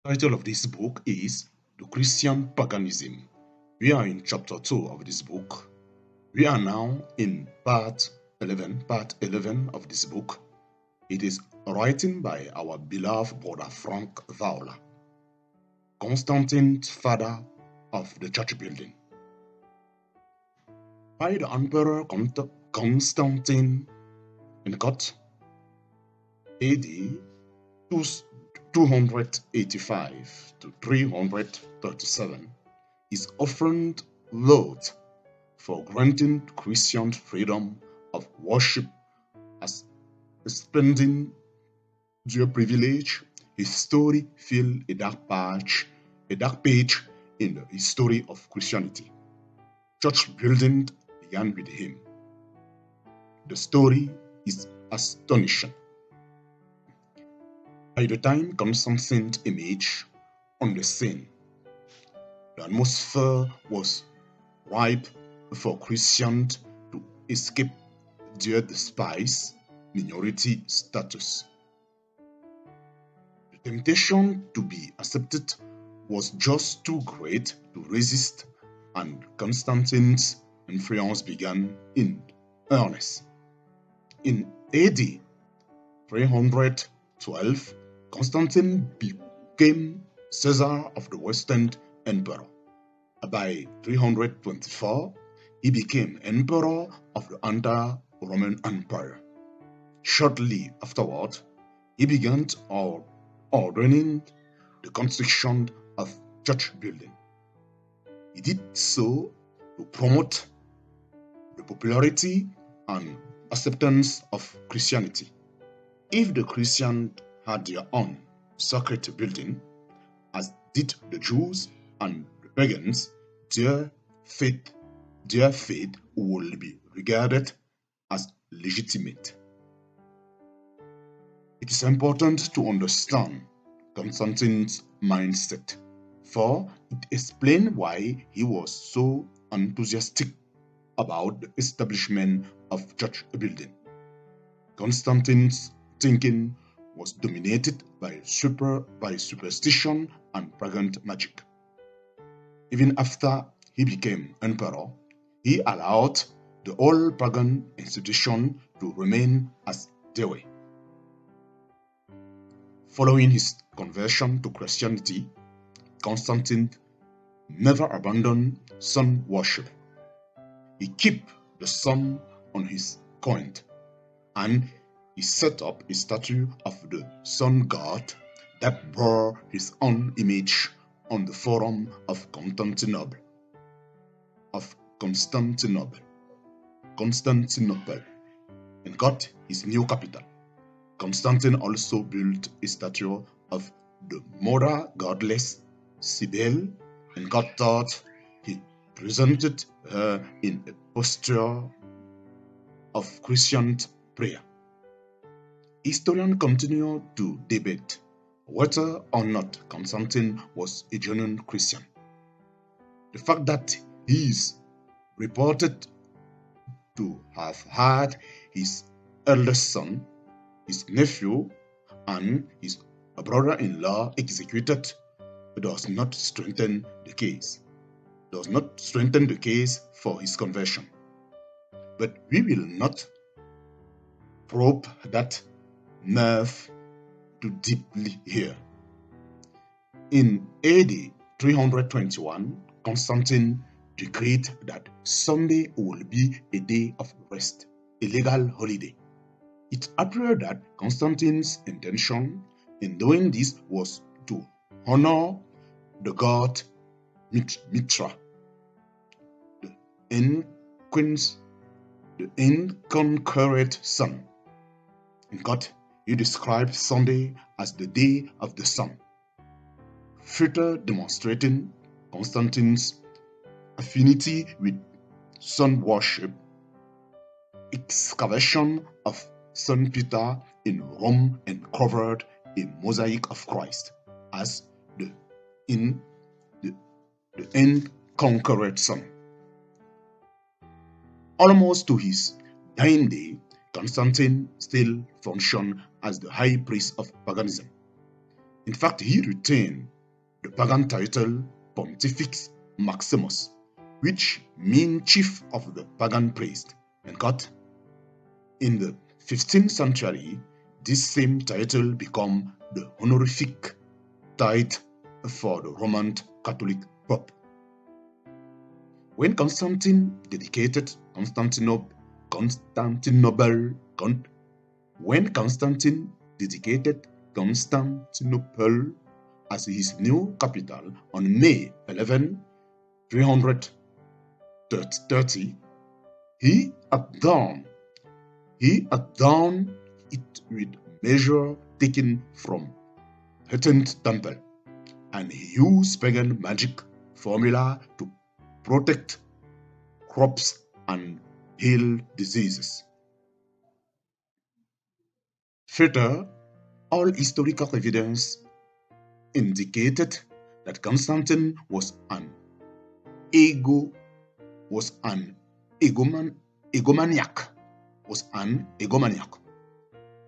Title of this book is The Christian Paganism. We are in chapter 2 of this book. We are now in part 11 of this book. It is written by our beloved brother Frank Vauler, Constantine's father of the church building. By the Emperor Constantine in AD 285 to 337 is often lauded for granting Christian freedom of worship as a spending their privilege. His story fills a dark page in the history of Christianity. Church building began with him. The story is astonishing. By the time Constantine emerged on the scene, the atmosphere was ripe for Christians to escape their despised minority status. The temptation to be accepted was just too great to resist, and Constantine's influence began in earnest. In AD 312, Constantine became Caesar of the Western Empire. By 324, he became Emperor of the entire Roman Empire. Shortly afterward, he began ordaining the construction of church building. He did so to promote the popularity and acceptance of Christianity. If the Christians had their own sacred building, as did the Jews and the pagans, their faith would be regarded as legitimate. It is important to understand Constantine's mindset, for it explains why he was so enthusiastic about the establishment of church building. Constantine's thinking was dominated by superstition and pagan magic. Even after he became emperor, he allowed the old pagan institution to remain as they were. Following his conversion to Christianity, Constantine never abandoned sun worship. He kept the sun on his coin, and he set up a statue of the sun god that bore his own image on the Forum of Constantinople. And got his new capital. Constantine also built a statue of the mother goddess Cybele, and God thought he presented her in a posture of Christian prayer. Historians continue to debate whether or not Constantine was a genuine Christian. The fact that he is reported to have had his eldest son, his nephew, and his brother-in-law executed does not strengthen the case. For his conversion. But we will not probe that nerve too deeply here. In AD 321, Constantine decreed that Sunday will be a day of rest, a legal holiday. It appeared that Constantine's intention in doing this was to honor the god Mitra, the inconquerate sun. In God, he described Sunday as the day of the sun, further demonstrating Constantine's affinity with sun worship. Excavation of St. Peter in Rome uncovered a mosaic of Christ as the inconquerate sun. Almost to his dying day, Constantine still functioned as the high priest of paganism. In fact, he retained the pagan title Pontifex Maximus, which means chief of the pagan priest, and court. In the 15th century, this same title became the honorific title for the Roman Catholic Pope. When Constantine dedicated Constantinople as his new capital on May 11, 330, he adorned it with measure taken from Heaten's temple, and he used pagan magic formula to protect crops and heal diseases. Further, all historical evidence indicated that Constantine was an egomaniac.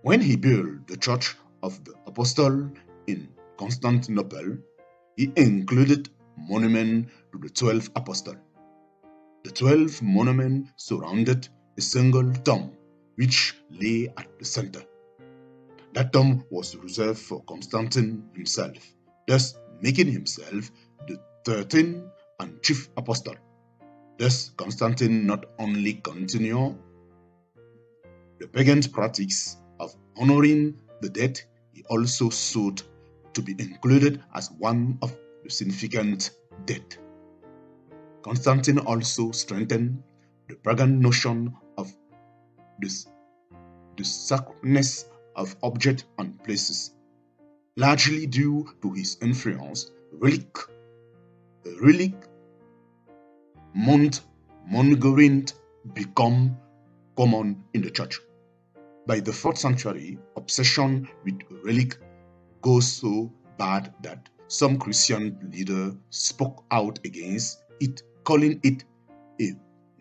When he built the Church of the Apostle in Constantinople, he included monuments to the 12 apostles. The 12 monuments surrounded a single tomb, which lay at the center. That tomb was reserved for Constantine himself, thus making himself the 13th and chief apostle. Thus, Constantine not only continued the pagan practice of honoring the dead, he also sought to be included as one of the significant dead. Constantine also strengthened the pagan notion of the sacredness of objects and places, largely due to his influence. Relic mongering become common in the church. By the 4th century, obsession with relic goes so bad that some Christian leaders spoke out against it, calling it a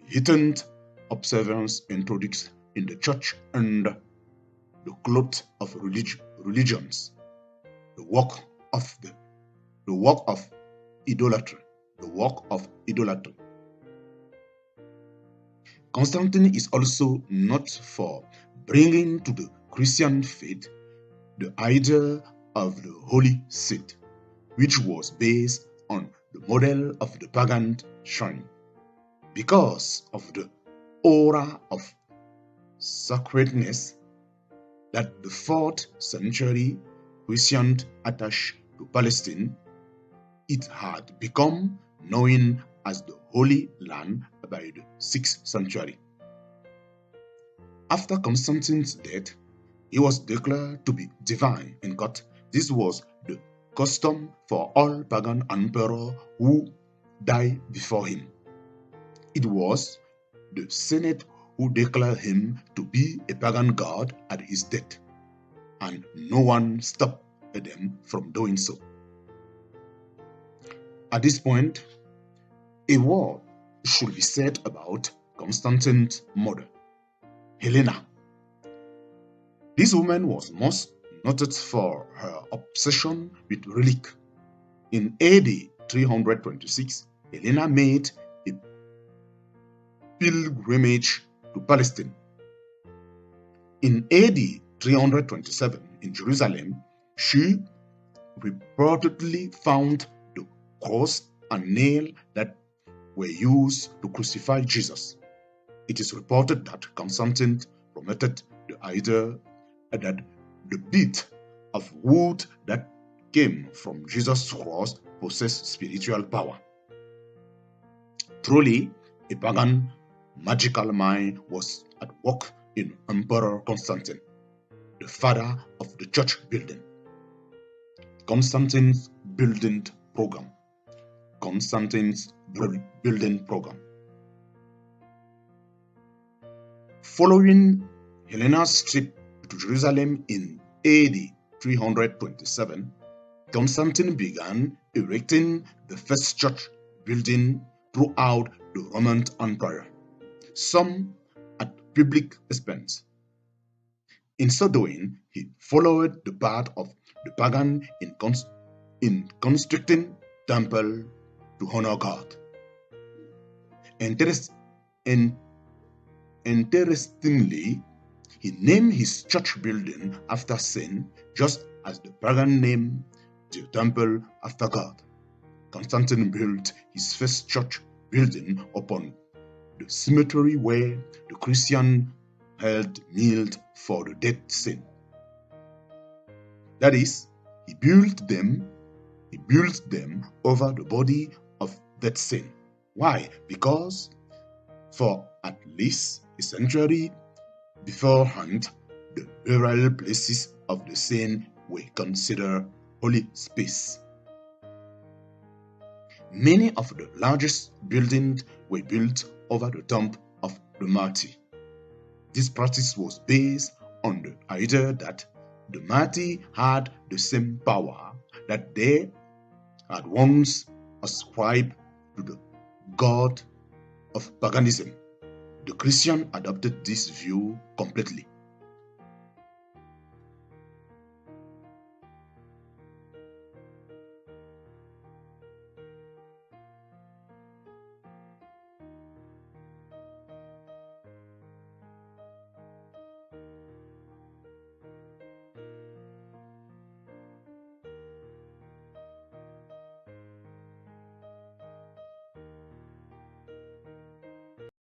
heathen observance introduced in the church under the cloth of religions, the work of idolatry. Constantine is also not for bringing to the Christian faith the idea of the Holy Seat, which was based on the model of the pagan shrine. Because of the aura of sacredness that the 4th century Christians attached to Palestine, it had become known as the Holy Land by the 6th century. After Constantine's death, he was declared to be divine in court. This was the custom for all pagan emperors who died before him. It was the Senate who declared him to be a pagan god at his death, and no one stopped them from doing so. At this point, a word should be said about Constantine's mother, Helena. This woman was most noted for her obsession with relic. In AD 326, Helena made a pilgrimage to Palestine. In AD 327, in Jerusalem, she reportedly found the cross and nail that were used to crucify Jesus. It is reported that Constantine promoted the idea that the bit of wood that came from Jesus' cross possessed spiritual power. Truly, a pagan magical mind was at work in Emperor Constantine, the father of the church building. Constantine's building program. Following Helena's trip to Jerusalem in AD 327, Constantine began erecting the first church building throughout the Roman Empire, some at public expense. In so doing, he followed the path of the pagan in in constructing temple to honor God. Interestingly, he named his church building after sin, just as the pagan named the temple after God. Constantine built his first church building upon the cemetery where the Christian held meals for the dead saint. That is, he built them over the body of that saint. Why? Because for at least a century beforehand, the burial places of the saint were considered holy space. Many of the largest buildings were built over the tomb of the martyr. This practice was based on the idea that the martyr had the same power that they had once ascribed to the god of paganism. The Christian adopted this view completely.